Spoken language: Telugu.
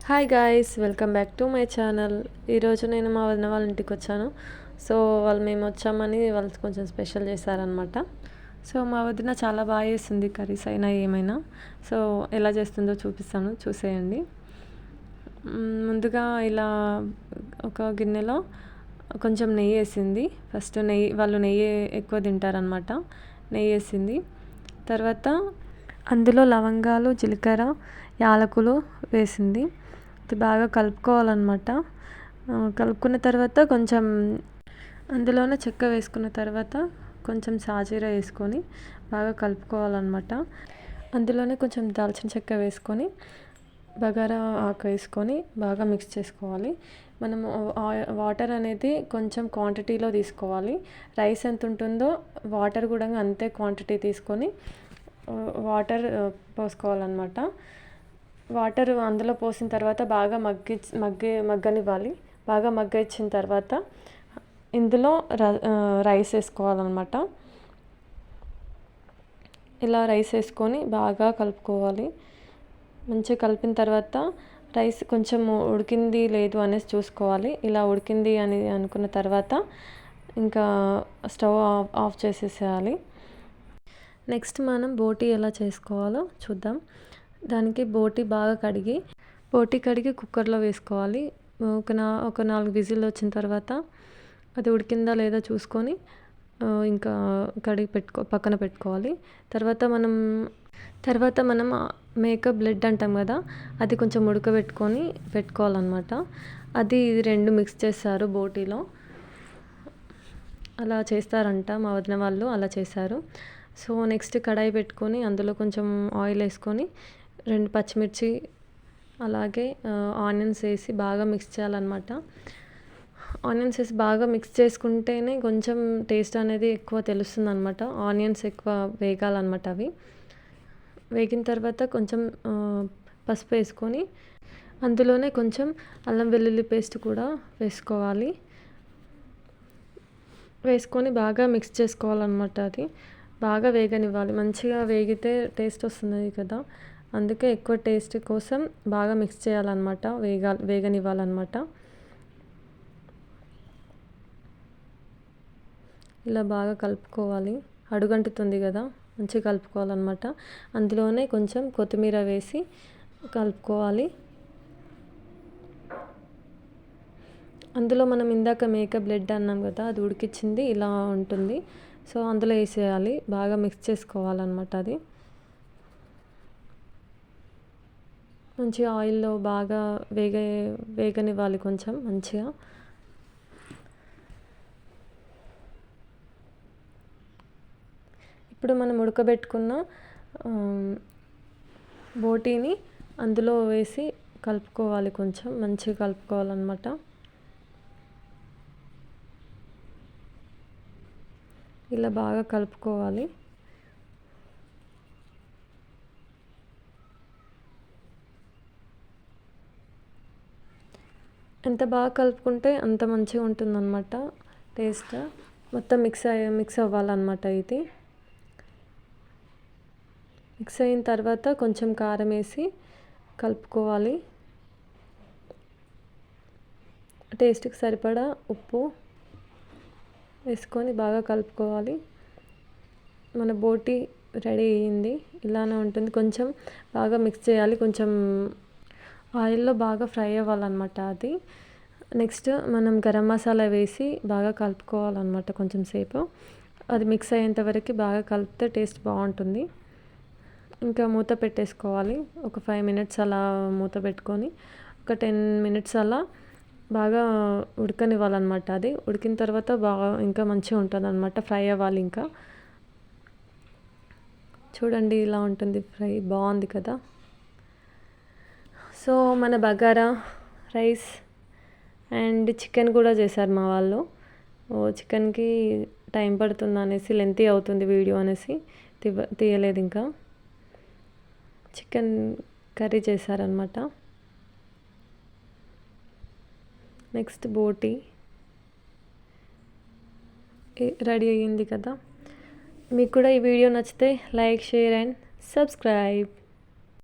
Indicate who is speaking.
Speaker 1: Hi guys, welcome back to my channel. ఈరోజు నేను మా వదిన వాళ్ళ ఇంటికి వచ్చాను. సో మేము వచ్చామని వాళ్ళు కొంచెం స్పెషల్ చేశారనమాట. సో మా వదిన చాలా బాగా చేస్తుంది కర్రీస్ అయినా ఏమైనా. సో ఎలా చేస్తుందో చూపిస్తాను, చూసేయండి. ముందుగా ఇలా ఒక గిన్నెలో కొంచెం నెయ్యి వేసింది. ఫస్ట్ వాళ్ళు నెయ్యి ఎక్కువ తింటారనమాట. నెయ్యి వేసింది. తర్వాత అందులో లవంగాలు, జీలకర్ర, యాలకులు వేసింది. అది బాగా కలుపుకోవాలన్నమాట. కలుపుకున్న తర్వాత కొంచెం అందులోనే చెక్క వేసుకున్న తర్వాత కొంచెం సాజీరా వేసుకొని బాగా కలుపుకోవాలన్నమాట. అందులోనే కొంచెం దాల్చిన చెక్క వేసుకొని బగారా ఆకు వేసుకొని బాగా మిక్స్ చేసుకోవాలి. మనము వాటర్ అనేది కొంచెం క్వాంటిటీలో తీసుకోవాలి. రైస్ ఎంత ఉంటుందో వాటర్ కూడా అంతే క్వాంటిటీ తీసుకొని వాటర్ పోసుకోవాలన్నమాట. వాటర్ అందులో పోసిన తర్వాత బాగా మగ్గనివ్వాలి. బాగా మగ్గించిన తర్వాత ఇందులో రైస్ వేసుకోవాలన్నమాట. ఇలా రైస్ వేసుకొని బాగా కలుపుకోవాలి. మంచిగా కలిపిన తర్వాత రైస్ కొంచెం ఉడికింది లేదు అనేసి చూసుకోవాలి. ఇలా ఉడికింది అని అనుకున్న తర్వాత ఇంకా స్టవ్ ఆఫ్ చేసేసేయాలి. నెక్స్ట్ మనం బోటీ ఎలా చేసుకోవాలో చూద్దాం. దానికి బోటీ బాగా కడిగి కుక్కర్లో వేసుకోవాలి. ఒక 4 విజిల్ వచ్చిన తర్వాత అది ఉడికిందా లేదా చూసుకొని ఇంకా పక్కన పెట్టుకోవాలి. తర్వాత మనం మేకప్ బ్లడ్ అంటాం కదా, అది కొంచెం పెట్టుకోవాలన్నమాట. అది 2 మిక్స్ చేస్తారు బోటీలో. అలా చేస్తారంట మా వదిన వాళ్ళు, అలా చేశారు. సో నెక్స్ట్ కడాయి పెట్టుకొని అందులో కొంచెం ఆయిల్ వేసుకొని 2 పచ్చిమిర్చి అలాగే ఆనియన్స్ వేసి బాగా మిక్స్ చేయాలన్నమాట. ఆనియన్స్ వేసి బాగా మిక్స్ చేసుకుంటేనే కొంచెం టేస్ట్ అనేది ఎక్కువ తెలుస్తుంది అనమాట. ఆనియన్స్ ఎక్కువ వేగాలన్నమాట. అవి వేగిన తర్వాత కొంచెం పసుపు వేసుకొని అందులోనే కొంచెం అల్లం వెల్లుల్లి పేస్ట్ కూడా వేసుకొని బాగా మిక్స్ చేసుకోవాలన్నమాట. అది బాగా వేగనివ్వాలి. మంచిగా వేగితే టేస్ట్ వస్తుంది కదా, అందుకే ఎక్కువ టేస్ట్ కోసం బాగా మిక్స్ చేయాలన్నమాట. వేగనివ్వాలన్నమాట. ఇలా బాగా కలుపుకోవాలి. అడుగంటుతుంది కదా, మంచిగా కలుపుకోవాలన్నమాట. అందులోనే కొంచెం కొత్తిమీర వేసి కలుపుకోవాలి. అందులో మనం ఇందాక మేకప్ బ్లడ్ అన్నాం కదా, అది ఉడికించింది ఇలా ఉంటుంది. సో అందులో వేసేయాలి. బాగా మిక్స్ చేసుకోవాలన్నమాట. అది మంచిగా ఆయిల్లో బాగా వేగనివ్వాలి కొంచెం మంచిగా. ఇప్పుడు మనం ఉడకబెట్టుకున్న బోటీని అందులో వేసి కలుపుకోవాలి. కొంచెం మంచిగా కలుపుకోవాలన్నమాట. ఇలా బాగా కలుపుకోవాలి. ఎంత బాగా కలుపుకుంటే అంత మంచిగా ఉంటుందన్నమాట టేస్ట్. మొత్తం మిక్స్ అవ్వాలన్నమాట. ఇది మిక్స్ అయిన తర్వాత కొంచెం కారం వేసి కలుపుకోవాలి. టేస్ట్కి సరిపడా ఉప్పు వేసుకొని బాగా కలుపుకోవాలి. మన బోటీ రెడీ అయ్యింది. ఇలానే ఉంటుంది. కొంచెం బాగా మిక్స్ చేయాలి. కొంచెం ఆయిల్లో బాగా ఫ్రై అవ్వాలన్నమాట. అది నెక్స్ట్ మనం గరం మసాలా వేసి బాగా కలుపుకోవాలన్నమాట. కొంచెం సేపు అది మిక్స్ అయ్యేంత వరకు బాగా కలిపితే టేస్ట్ బాగుంటుంది. ఇంకా మూత పెట్టేసుకోవాలి. ఒక 5 మినిట్స్ అలా మూత పెట్టుకొని ఒక 10 మినిట్స్ అలా బాగా ఉడకనివ్వాలన్నమాట. అది ఉడికిన తర్వాత బాగా ఇంకా మంచిగా ఉంటుంది అన్నమాట. ఫ్రై అవ్వాలి. ఇంకా చూడండి ఇలా ఉంటుంది ఫ్రై. బాగుంది కదా. సో మన బగారా రైస్ అండ్ చికెన్ కూడా చేశారు మా వాళ్ళు. చికెన్కి టైం పడుతుంది అనేసి, లెంతీ అవుతుంది వీడియో అనేసి తీయలేదు. ఇంకా చికెన్ కర్రీ చేశారనమాట. నెక్స్ట్ బోటీ రెడీ అయ్యింది కదా. మీకు కూడా ఈ వీడియో నచ్చితే లైక్, షేర్ అండ్ సబ్స్క్రైబ్.